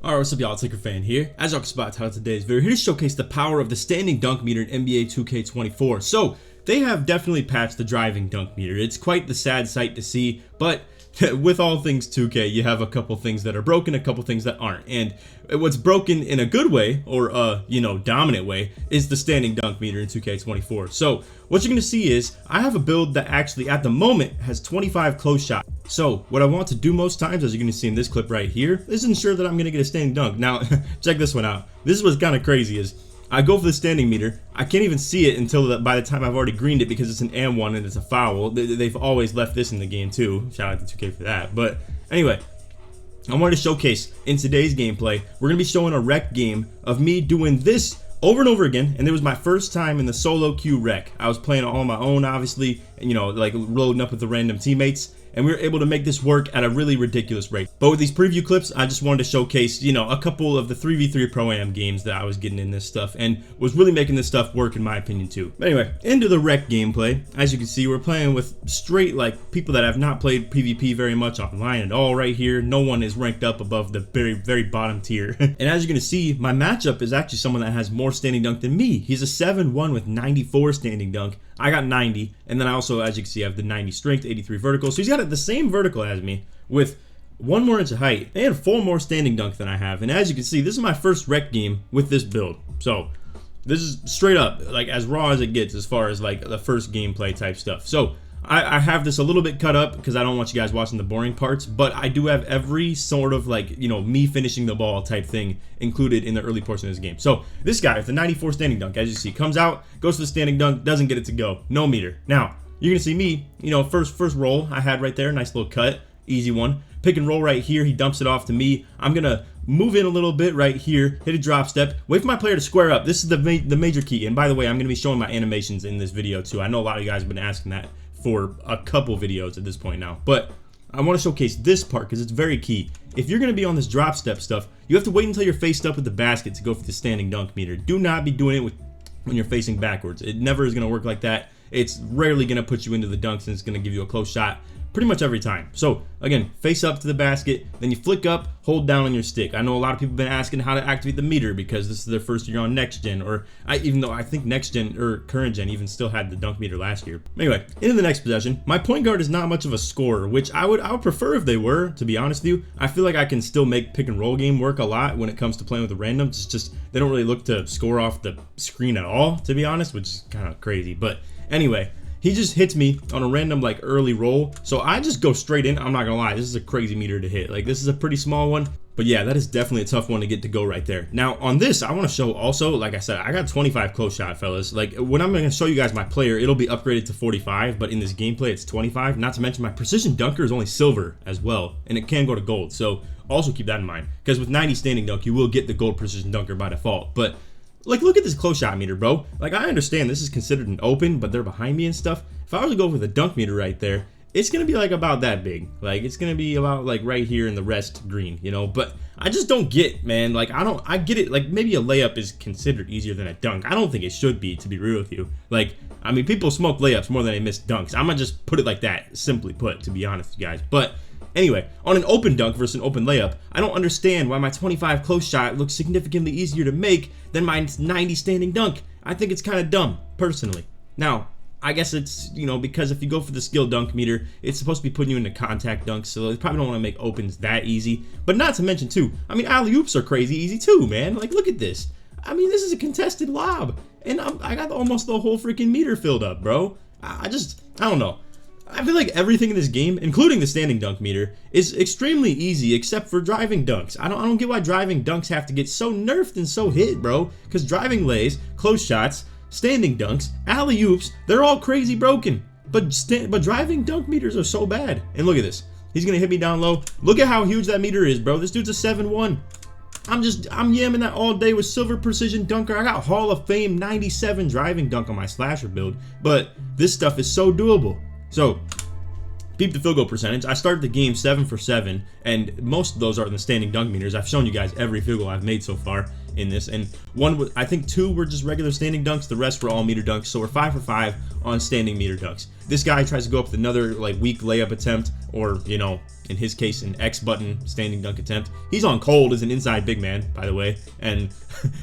Alright, what's up y'all, it's LakerFan here. As y'all can spot title of today's video, here to showcase the power of the standing dunk meter in NBA 2K24. So, they have definitely patched the driving dunk meter. It's quite the sad sight to see, but with all things 2K, you have a couple things that are broken, a couple things that aren't. And what's broken in a good way, or dominant way, is the standing dunk meter in 2K24. So, what you're going to see is, I have a build that actually, at the moment, has 25 close shots. So, what I want to do most times, as you're going to see in this clip right here, is ensure that I'm going to get a standing dunk. Now, check this one out. This is what's kind of crazy is, I go for the standing meter, I can't even see it until by the time I've already greened it because it's an and one and it's a foul. They've always left this in the game too. Shout out to 2K for that. But anyway, I wanted to showcase in today's gameplay, we're going to be showing a rec game of me doing this over and over again, and it was my first time in the solo queue rec. I was playing all on my own, obviously, and like loading up with the random teammates, and we were able to make this work at a really ridiculous rate. But with these preview clips, I just wanted to showcase, a couple of the 3v3 Pro-Am games that I was getting in this stuff, and was really making this stuff work in my opinion too. But anyway, into the rec gameplay. As you can see, we're playing with straight, people that have not played PvP very much online at all right here. No one is ranked up above the very, very bottom tier. And as you're gonna see, my matchup is actually someone that has more standing dunk than me. He's a 7-1 with 94 standing dunk. I got 90, and then I also, as you can see, I have the 90 strength, 83 vertical. So he's got the same vertical as me with 1 more inch of height and 4 more standing dunk than I have. And as you can see, this is my first rec game with this build. So this is straight up as raw as it gets as far as the first gameplay type stuff. So I have this a little bit cut up because I don't want you guys watching the boring parts, but I do have every sort of me finishing the ball type thing included in the early portion of this game. So this guy with the 94 standing dunk, as you see, comes out, goes to the standing dunk, doesn't get it to go, no meter. Now you're gonna see me, first roll I had right there, nice little cut, easy one. Pick and roll right here, he dumps it off to me. I'm gonna move in a little bit right here, hit a drop step, wait for my player to square up. This is the major key. And by the way, I'm gonna be showing my animations in this video too. I know a lot of you guys have been asking that for a couple videos at this point now, but I want to showcase this part because it's very key. If you're going to be on this drop step stuff, you have to wait until you're faced up with the basket to go for the standing dunk meter. Do not be doing it when you're facing backwards. It never is going to work like that. It's rarely going to put you into the dunks, and it's going to give you a close shot pretty much every time. So again, face up to the basket, then you flick up, hold down on your stick. I know a lot of people have been asking how to activate the meter because this is their first year on next gen, or even though I think next gen or current gen even still had the dunk meter last year. Anyway, into the next possession. My point guard is not much of a scorer, which I would prefer if they were, to be honest with you. I feel like I can still make pick and roll game work a lot when it comes to playing with the randoms. It's just they don't really look to score off the screen at all, to be honest, which is kind of crazy. But anyway, he just hits me on a random early roll, so I just go straight in. I'm not gonna lie, this is a crazy meter to hit. This is a pretty small one, but yeah, that is definitely a tough one to get to go right there. Now on this, I want to show also, like I said, I got 25 close shot, fellas. When I'm gonna show you guys my player, it'll be upgraded to 45, but in this gameplay it's 25. Not to mention my precision dunker is only silver as well, and it can go to gold. So also keep that in mind, because with 90 standing dunk, you will get the gold precision dunker by default. But look at this close shot meter, bro. I understand this is considered an open, but they're behind me and stuff. If I were to go for the dunk meter right there, it's gonna be about that big. It's gonna be about right here in the rest green, But I just don't get, man. I get it. Maybe a layup is considered easier than a dunk. I don't think it should be, to be real with you. I mean, people smoke layups more than they miss dunks. I'm gonna just put it like that, simply put, to be honest with you guys. But anyway, on an open dunk versus an open layup, I don't understand why my 25 close shot looks significantly easier to make than my 90 standing dunk. I think it's kind of dumb, personally. Now, I guess it's, because if you go for the skill dunk meter, it's supposed to be putting you into contact dunks, so they probably don't want to make opens that easy. But not to mention, too, I mean, alley-oops are crazy easy, too, man. Look at this. I mean, this is a contested lob, and I got almost the whole freaking meter filled up, bro. I don't know. I feel like everything in this game, including the standing dunk meter, is extremely easy except for driving dunks. I don't get why driving dunks have to get so nerfed and so hit, bro. Because driving lays, close shots, standing dunks, alley-oops, they're all crazy broken. But driving dunk meters are so bad. And look at this. He's going to hit me down low. Look at how huge that meter is, bro. This dude's a 7-1. I'm yamming that all day with silver precision dunker. I got Hall of Fame 97 driving dunk on my slasher build. But this stuff is so doable. So, peep the field goal percentage. I started the game 7 for 7, and most of those are in the standing dunk meters. I've shown you guys every field goal I've made so far. in this, and I think 2 were just regular standing dunks. The rest were all meter dunks, so we're 5 for 5 on standing meter dunks. This guy tries to go up with another like weak layup attempt, or you know, in his case, an X button standing dunk attempt. He's on cold as an inside big man, by the way, and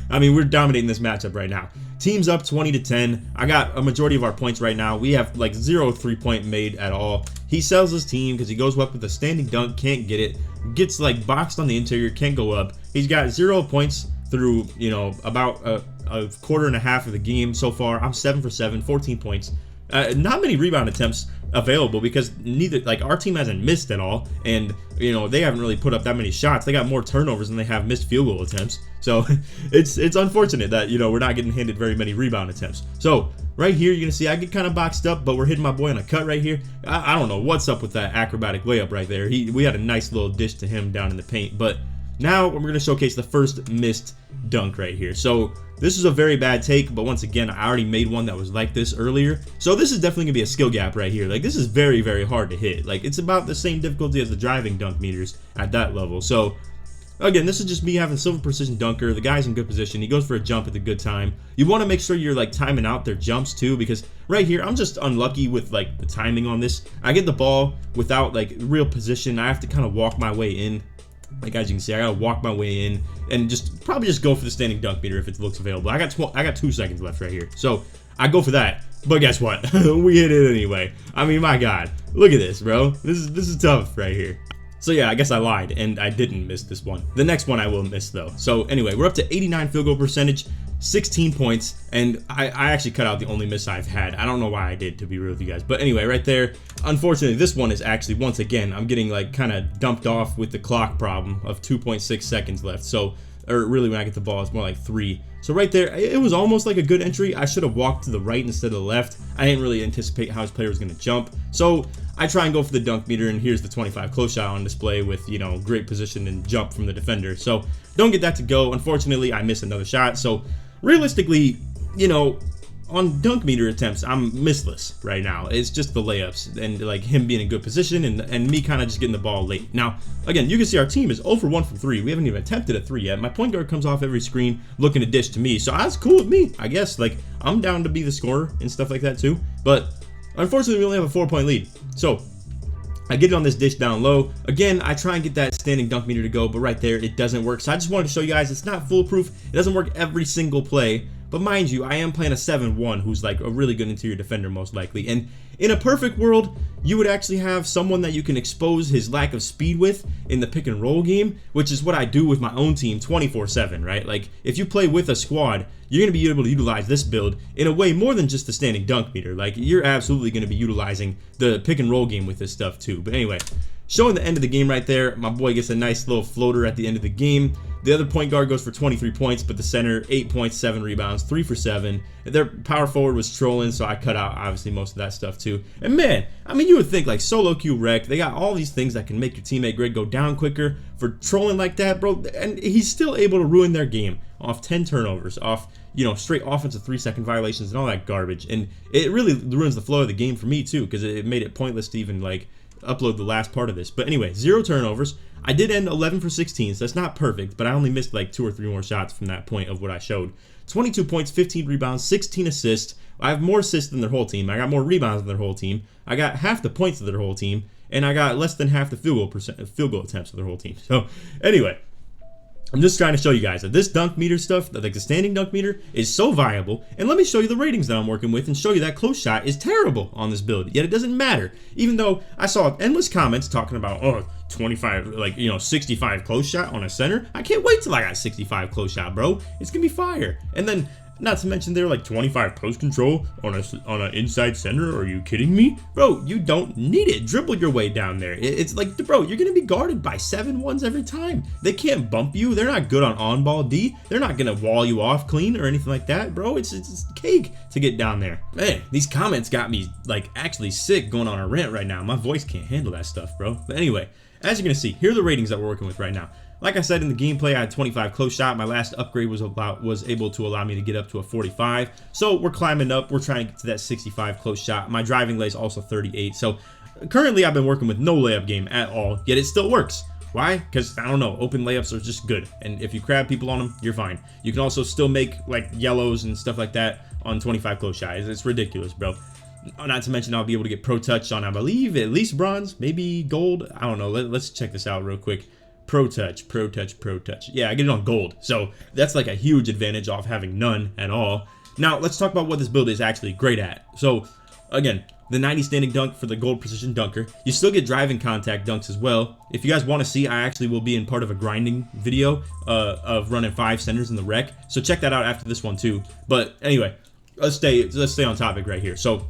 I mean, we're dominating this matchup right now. Team's up 20-10. I got a majority of our points right now. We have like 0 3-point made at all. He sells his team because he goes up with a standing dunk, can't get it, gets like boxed on the interior, can't go up. He's got 0 points through, you know, about a quarter and a half of the game so far. I'm 7 for 7, 14 points. Not many rebound attempts available because neither, like, our team hasn't missed at all, and you know, they haven't really put up that many shots. They got more turnovers than they have missed field goal attempts, so it's unfortunate that, you know, we're not getting handed very many rebound attempts. So right here, you're gonna see I get kind of boxed up, but we're hitting my boy on a cut right here. I don't know what's up with that acrobatic layup right there. We had a nice little dish to him down in the paint, but now we're going to showcase the first missed dunk right here. So this is a very bad take, but once again, I already made one that was like this earlier. So this is definitely going to be a skill gap right here. Like, this is very, very hard to hit. Like, it's about the same difficulty as the driving dunk meters at that level. So again, this is just me having silver precision dunker. The guy's in good position. He goes for a jump at the good time. You want to make sure you're like timing out their jumps too, because right here, I'm just unlucky with like the timing on this. I get the ball without like real position. I have to kind of walk my way in. Like, as you can see, I gotta walk my way in and probably just go for the standing dunk meter if it looks available. I got 2 seconds left right here, so I go for that. But guess what? We hit it anyway. I mean, my God, look at this, bro. This is tough right here. So yeah, I guess I lied and I didn't miss this one. The next one I will miss though. So anyway, we're up to 89 field goal percentage, 16 points, and I actually cut out the only miss I've had. I don't know why I did, to be real with you guys. But anyway, right there, unfortunately, this one is actually, once again, I'm getting like kind of dumped off with the clock problem of 2.6 seconds left. So, or really when I get the ball, it's more like 3. So right there, it was almost like a good entry. I should have walked to the right instead of the left. I didn't really anticipate how his player was going to jump. So I try and go for the dunk meter, and here's the 25 close shot on display with, you know, great position and jump from the defender. So don't get that to go. Unfortunately, I missed another shot. So realistically, you know, on dunk meter attempts, I'm missless right now. It's just the layups and like him being in good position and me kind of just getting the ball late. Now, again, you can see our team is 0 for 1 from 3. We haven't even attempted a 3 yet. My point guard comes off every screen looking to dish to me, so that's cool with me, I guess. Like, I'm down to be the scorer and stuff like that too. But unfortunately, we only have a 4-point lead. So I get it on this dish down low. Again, I try and get that standing dunk meter to go, but right there, it doesn't work. So I just wanted to show you guys it's not foolproof. It doesn't work every single play. But mind you, I am playing a 7-1 who's like a really good interior defender most likely. And in a perfect world, you would actually have someone that you can expose his lack of speed with in the pick and roll game, which is what I do with my own team 24/7, right? Like, if you play with a squad, you're going to be able to utilize this build in a way more than just the standing dunk meter. Like, you're absolutely going to be utilizing the pick and roll game with this stuff too. But anyway, showing the end of the game right there, my boy gets a nice little floater at the end of the game. The other point guard goes for 23 points, but the center, 8 points, 7 rebounds, 3 for 7. Their power forward was trolling, so I cut out, obviously, most of that stuff, too. And, man, I mean, you would think, like, solo queue rec, they got all these things that can make your teammate grid go down quicker for trolling like that, bro. And he's still able to ruin their game off 10 turnovers, off, you know, straight offensive 3-second violations and all that garbage. And it really ruins the flow of the game for me, too, because it made it pointless to even, like, upload the last part of this. But anyway, 0 turnovers. I did end 11 for 16, so that's not perfect, but I only missed like 2 or 3 more shots from that point of what I showed. 22 points, 15 rebounds, 16 assists. I have more assists than their whole team. I got more rebounds than their whole team. I got half the points of their whole team, and I got less than half the field goal attempts of their whole team. So anyway, I'm just trying to show you guys that this dunk meter stuff, like the standing dunk meter, is so viable. And let me show you the ratings that I'm working with and show you that close shot is terrible on this build. Yet it doesn't matter. Even though I saw endless comments talking about, oh, 25, like, you know, 65 close shot on a center. I can't wait till I got 65 close shot, bro. It's gonna be fire. And then, not to mention, they're like 25 post control on an inside center. Are you kidding me? Bro, you don't need it. Dribble your way down there. It's like, bro, you're going to be guarded by 7-1s every time. They can't bump you. They're not good on ball D. They're not going to wall you off clean or anything like that, bro. It's cake to get down there. Man, these comments got me like actually sick going on a rant right now. My voice can't handle that stuff, bro. But anyway, as you're going to see, here are the ratings that we're working with right now. Like I said in the gameplay, I had 25 close shot. My last upgrade was able to allow me to get up to a 45. So we're climbing up. We're trying to get to that 65 close shot. My driving lay is also 38. So currently I've been working with no layup game at all, yet it still works. Why? Because, I don't know, open layups are just good. And if you crab people on them, you're fine. You can also still make, like, yellows and stuff like that on 25 close shots. It's ridiculous, bro. Not to mention I'll be able to get pro touch on, I believe, at least bronze, maybe gold. I don't know. Let's check this out real quick. Pro touch. Yeah, I get it on gold. So that's like a huge advantage off having none at all. Now, let's talk about what this build is actually great at. So, again, the 90 standing dunk for the gold precision dunker. You still get driving contact dunks as well. If you guys want to see, I actually will be in part of a grinding video of running 5 centers in the rec. So check that out after this one too. But anyway, let's stay on topic right here. So,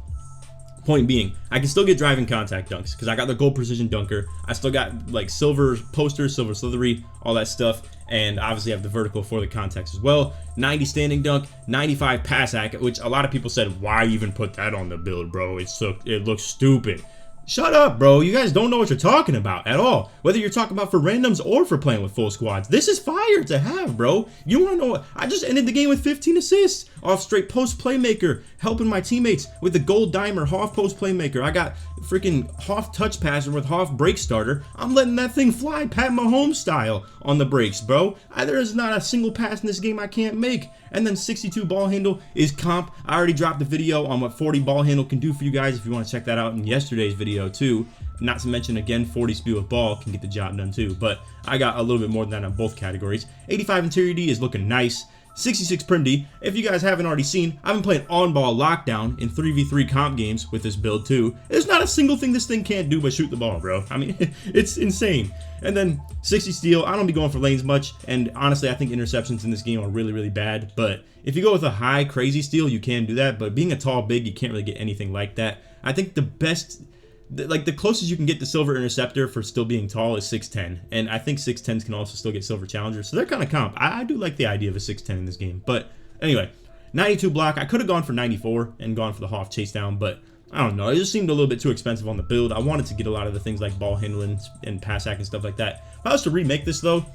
point being, I can still get driving contact dunks because I got the gold precision dunker. I still got like silver posters, silver slithery, all that stuff, and obviously I have the vertical for the contacts as well. 90 standing dunk, 95 pass hack, which a lot of people said, why even put that on the build, bro? It looks stupid. Shut up, bro. You guys don't know what you're talking about at all. Whether you're talking about for randoms or for playing with full squads. This is fire to have, bro. You want to know what? I just ended the game with 15 assists off straight post playmaker, helping my teammates with the gold dimer, Hoff post playmaker. I got freaking Hoff touch passer with Hoff break starter. I'm letting that thing fly Pat Mahomes style on the breaks, bro. There is not a single pass in this game I can't make. And then 62 ball handle is comp. I already dropped the video on what 40 ball handle can do for you guys if you want to check that out in yesterday's video too. Not to mention, again, 40 speed with ball can get the job done too. But I got a little bit more than that on both categories. 85 interior D is looking nice. 66 prim D. If you guys haven't already seen, I've been playing on-ball lockdown in 3v3 comp games with this build too. There's not a single thing this thing can't do but shoot the ball, bro. I mean, it's insane. And then 60 steal. I don't be going for lanes much, and honestly, I think interceptions in this game are really, really bad. But if you go with a high, crazy steal, you can do that. But being a tall big, you can't really get anything like that. I think the best, like the closest you can get to silver interceptor for still being tall is 6'10", and I think 6'10s can also still get silver challenger, so they're kind of comp. I do like the idea of a 6'10 in this game. But anyway, 92 block. I could have gone for 94 and gone for the Hoff chase down, but I don't know. It just seemed a little bit too expensive on the build. I wanted to get a lot of the things like ball handling and pass hack and stuff like that. If I was to remake this though,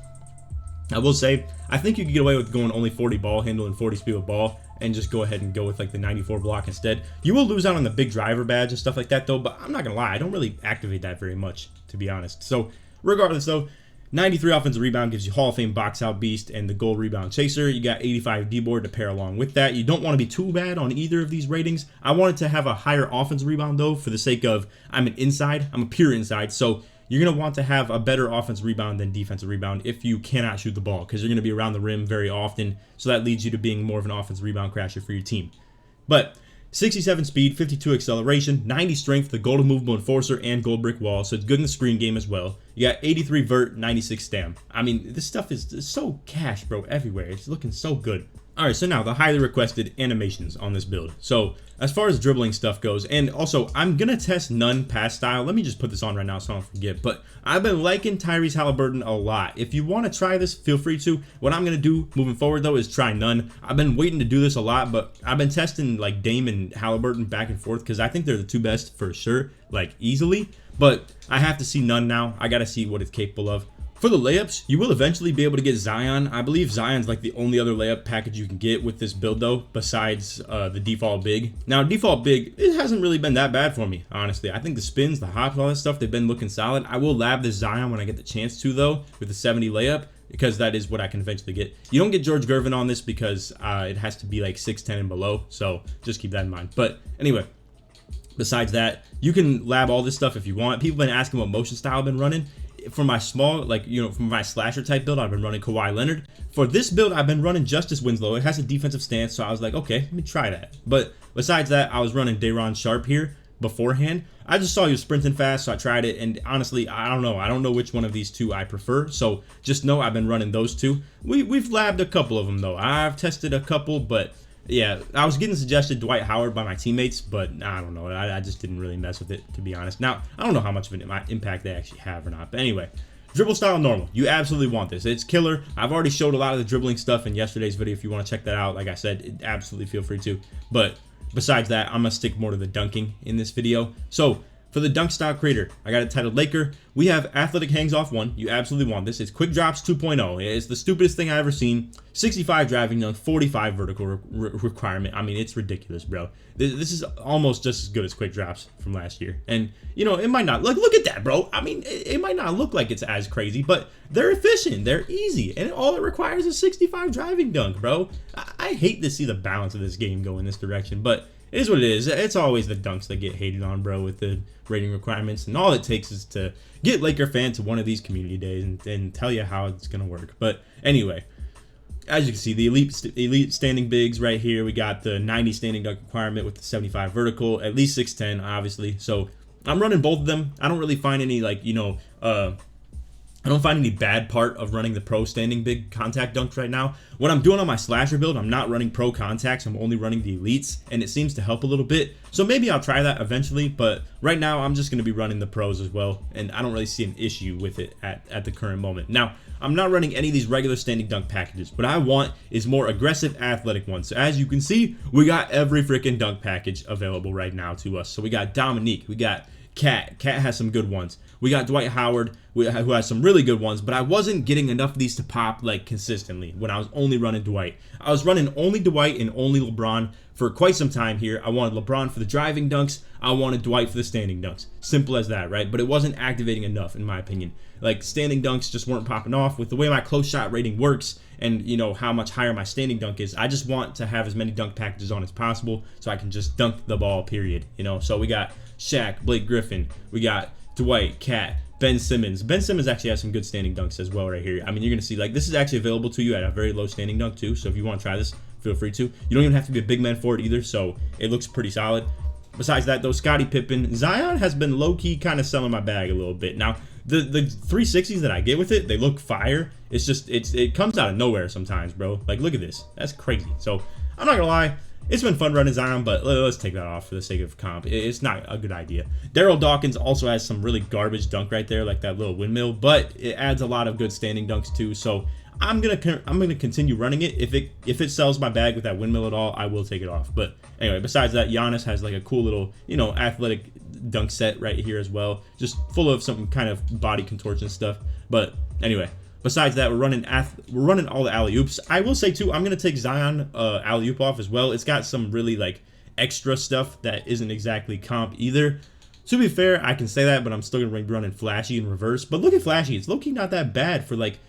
I will say, I think you could get away with going only 40 ball handle and 40 speed with ball and just go ahead and go with like the 94 block instead. You will lose out on the big driver badge and stuff like that though, but I'm not gonna lie, I don't really activate that very much, to be honest. So regardless though, 93 offensive rebound gives you Hall of Fame box out beast and the gold rebound chaser. You got 85 D-board to pair along with that. You don't want to be too bad on either of these ratings. I wanted to have a higher offensive rebound though, for the sake of I'm a pure inside, so you're going to want to have a better offensive rebound than defensive rebound if you cannot shoot the ball, because you're going to be around the rim very often, so that leads you to being more of an offensive rebound crasher for your team. But 67 speed, 52 acceleration, 90 strength, the gold movable enforcer, and gold brick wall, so it's good in the screen game as well. You got 83 vert, 96 stam. I mean, this stuff is so cash, bro, everywhere. It's looking so good. Alright, so now the highly requested animations on this build. So, as far as dribbling stuff goes, and also, I'm going to test none pass style. Let me just put this on right now so I don't forget. But I've been liking Tyrese Halliburton a lot. If you want to try this, feel free to. What I'm going to do moving forward, though, is try none. I've been waiting to do this a lot, but I've been testing, like, Dame and Halliburton back and forth because I think they're the two best for sure, like, easily. But I have to see none now. I got to see what it's capable of. For the layups, you will eventually be able to get Zion. I believe Zion's like the only other layup package you can get with this build though, besides the default big. Now, default big, it hasn't really been that bad for me, honestly. I think the spins, the hops, all that stuff, they've been looking solid. I will lab this Zion when I get the chance to though, with the 70 layup, because that is what I can eventually get. You don't get George Gervin on this because it has to be like 6'10 and below, so just keep that in mind. But anyway, besides that, you can lab all this stuff if you want. People have been asking what motion style I've been running. For my small, like, you know, for my slasher type build, I've been running Kawhi Leonard. For this build, I've been running Justice Winslow. It has a defensive stance, so I was like, okay, let me try that. But besides that, I was running Day'Ron Sharpe here beforehand. I just saw you sprinting fast, so I tried it, and honestly, I don't know. I don't know which one of these two I prefer, so just know I've been running those two. We've labbed a couple of them, though. I've tested a couple, but yeah, I was getting suggested Dwight Howard by my teammates, but I don't know. I just didn't really mess with it, to be honest. Now, I don't know how much of an impact they actually have or not. But anyway, dribble style normal. You absolutely want this. It's killer. I've already showed a lot of the dribbling stuff in yesterday's video. If you want to check that out, like I said, absolutely feel free to. But besides that, I'm going to stick more to the dunking in this video. So For the dunk style creator, I got it titled Laker. We have athletic hangs off 1. You absolutely want this. It's quick drops 2.0. It's the stupidest thing I ever seen. 65 driving dunk, 45 vertical requirement. I mean, it's ridiculous, bro. This is almost just as good as quick drops from last year. And, you know, it might not look at that, bro. I mean, it might not look like it's as crazy, but they're efficient. They're easy. And all it requires is 65 driving dunk, bro. I hate to see the balance of this game go in this direction, but it is what it is. It's always the dunks that get hated on, bro, with the rating requirements. And all it takes is to get LakerFan to one of these community days and tell you how it's going to work. But anyway, as you can see, the elite standing bigs right here. We got the 90 standing dunk requirement with the 75 vertical, at least 6'10", obviously. So I'm running both of them. I don't really find any, like, you know, I don't find any bad part of running the pro standing big contact dunks right now. What I'm doing on my slasher build, I'm not running pro contacts. I'm only running the elites, and it seems to help a little bit. So maybe I'll try that eventually, but right now I'm just going to be running the pros as well, and I don't really see an issue with it at the current moment. Now, I'm not running any of these regular standing dunk packages. What I want is more aggressive athletic ones. So as you can see, we got every freaking dunk package available right now to us. So we got Dominique, we got Cat has some good ones. We got Dwight Howard, who has some really good ones, but I wasn't getting enough of these to pop like consistently when I was only running Dwight. I was running only Dwight and only LeBron for quite some time here. I wanted LeBron for the driving dunks. I wanted Dwight for the standing dunks. Simple as that, right? But it wasn't activating enough, in my opinion. Like, standing dunks just weren't popping off. With the way my close shot rating works and, you know, how much higher my standing dunk is, I just want to have as many dunk packages on as possible so I can just dunk the ball, period. You know, so we got Shaq, Blake Griffin, we got Dwight, Cat, Ben Simmons. Ben Simmons actually has some good standing dunks as well right here. I mean, you're going to see, like, this is actually available to you at a very low standing dunk too, so if you want to try this, feel free to. You don't even have to be a big man for it either, so it looks pretty solid. Besides that, though, Scottie Pippen. Zion has been low-key kind of selling my bag a little bit. Now, the 360s that I get with it, they look fire. It's just, it comes out of nowhere sometimes, bro. Like, look at this. That's crazy. So, I'm not going to lie. It's been fun running Zion, but let's take that off for the sake of comp. It's not a good idea. Daryl Dawkins also has some really garbage dunk right there, like that little windmill, but it adds a lot of good standing dunks too. So I'm gonna continue running it. If it sells my bag with that windmill at all, I will take it off. But anyway, besides that, Giannis has like a cool little, you know, athletic dunk set right here as well, just full of some kind of body contortion stuff. But anyway. Besides that, we're running all the alley-oops. I will say, too, I'm going to take Zion alley-oop off as well. It's got some really, like, extra stuff that isn't exactly comp either. To be fair, I can say that, but I'm still going to be running Flashy in reverse. But look at Flashy. It's low-key not that bad for, like,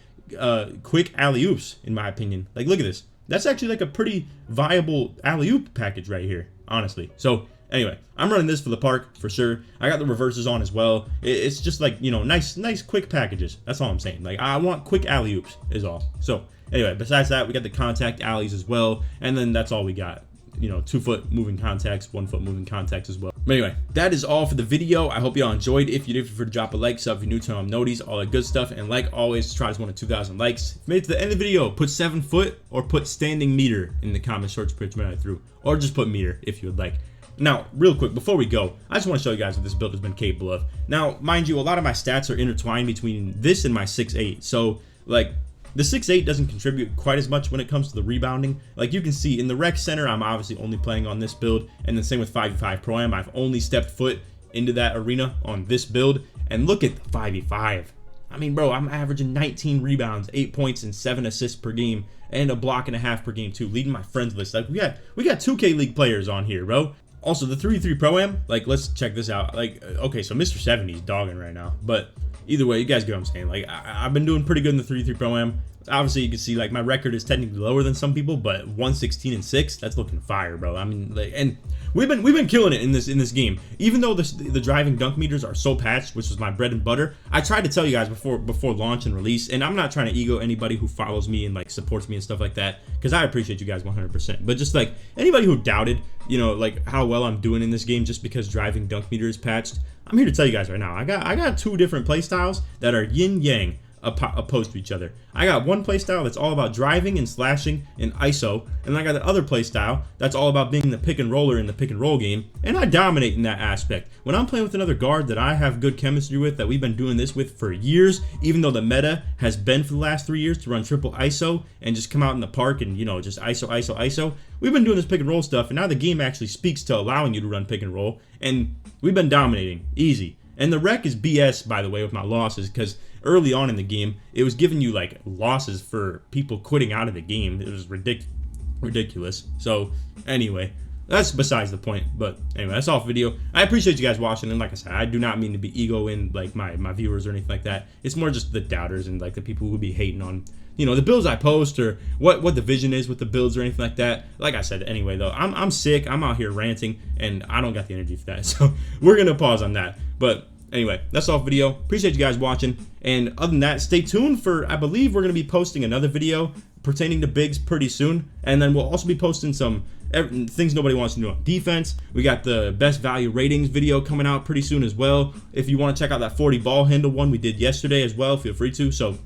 quick alley-oops, in my opinion. Like, look at this. That's actually, like, a pretty viable alley-oop package right here, honestly. So, anyway, I'm running this for the park for sure. I got the reverses on as well. It's just like, you know, nice quick packages. That's all I'm saying. Like, I want quick alley-oops is all. So anyway, besides that, we got the contact alleys as well. And then that's all we got. You know, 2-foot moving contacts, 1-foot moving contacts as well. But anyway, that is all for the video. I hope y'all enjoyed. If you did, feel free to drop a like, sub if you're new to noties, all that good stuff. And like always, try this one to 2,000 likes. If you made it to the end of the video, put 7 foot or put standing meter in the comment short pitch I threw. Or just put meter if you would like. Now, real quick, before we go, I just want to show you guys what this build has been capable of. Now, mind you, a lot of my stats are intertwined between this and my 6'8". So, like, the 6'8 doesn't contribute quite as much when it comes to the rebounding. Like, you can see in the rec center, I'm obviously only playing on this build. And the same with 5v5 Pro-Am. I've only stepped foot into that arena on this build. And look at the 5v5. I mean, bro, I'm averaging 19 rebounds, 8 points, and 7 assists per game. And a block and a half per game, too. Leading my friends list. Like, we got 2K League players on here, bro. Also, the 3v3 Pro-Am, like, let's check this out. Like, okay, so Mr. 70 is dogging right now. But either way, you guys get what I'm saying. Like, I've been doing pretty good in the 3v3 Pro-Am. Obviously, you can see, like, my record is technically lower than some people, but 116-6, that's looking fire, bro. I mean, like, and we've been killing it in this game. Even though the driving dunk meters are so patched, which is my bread and butter, I tried to tell you guys before launch and release, and I'm not trying to ego anybody who follows me and, like, supports me and stuff like that, because I appreciate you guys 100%. But just, like, anybody who doubted, you know, like, how well I'm doing in this game just because driving dunk meter is patched, I'm here to tell you guys right now, I got 2 different play styles that are yin-yang. opposed to each other. I got one playstyle that's all about driving and slashing and ISO, and I got the other playstyle that's all about being the pick and roller in the pick and roll game, and I dominate in that aspect. When I'm playing with another guard that I have good chemistry with, that we've been doing this with for years, even though the meta has been for the last 3 years to run triple ISO and just come out in the park and, you know, just ISO, we've been doing this pick and roll stuff, and now the game actually speaks to allowing you to run pick and roll, and we've been dominating easy. And the rec is BS, by the way, with my losses, because early on in the game, it was giving you like losses for people quitting out of the game. It was ridiculous. So anyway, that's besides the point. But anyway, that's all for video. I appreciate you guys watching, and like I said, I do not mean to be egoing like my viewers or anything like that. It's more just the doubters and like the people who be hating on, you know, the builds I post or what the vision is with the builds or anything like that. Like I said, anyway though, I'm sick. I'm out here ranting, and I don't got the energy for that. So we're gonna pause on that. But anyway, that's all for video. Appreciate you guys watching. And other than that, stay tuned for, I believe we're going to be posting another video pertaining to bigs pretty soon. And then we'll also be posting some things nobody wants to know on defense. We got the best value ratings video coming out pretty soon as well. If you want to check out that 40 ball handle one we did yesterday as well, feel free to. So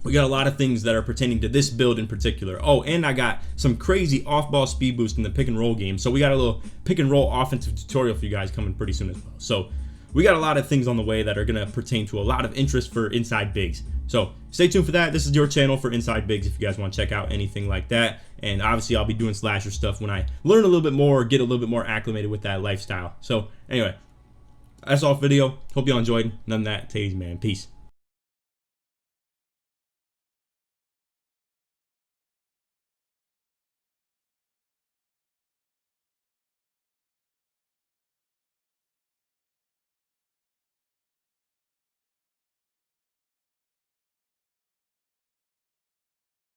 we got a lot of things that are pertaining to this build in particular. Oh, and I got some crazy off-ball speed boost in the pick and roll game. So we got a little pick and roll offensive tutorial for you guys coming pretty soon as well. So we got a lot of things on the way that are going to pertain to a lot of interest for Inside Bigs. So stay tuned for that. This is your channel for Inside Bigs if you guys want to check out anything like that. And obviously I'll be doing slasher stuff when I learn a little bit more or get a little bit more acclimated with that lifestyle. So anyway, that's all for video. Hope y'all enjoyed. None of that. Take it easy, man. Peace.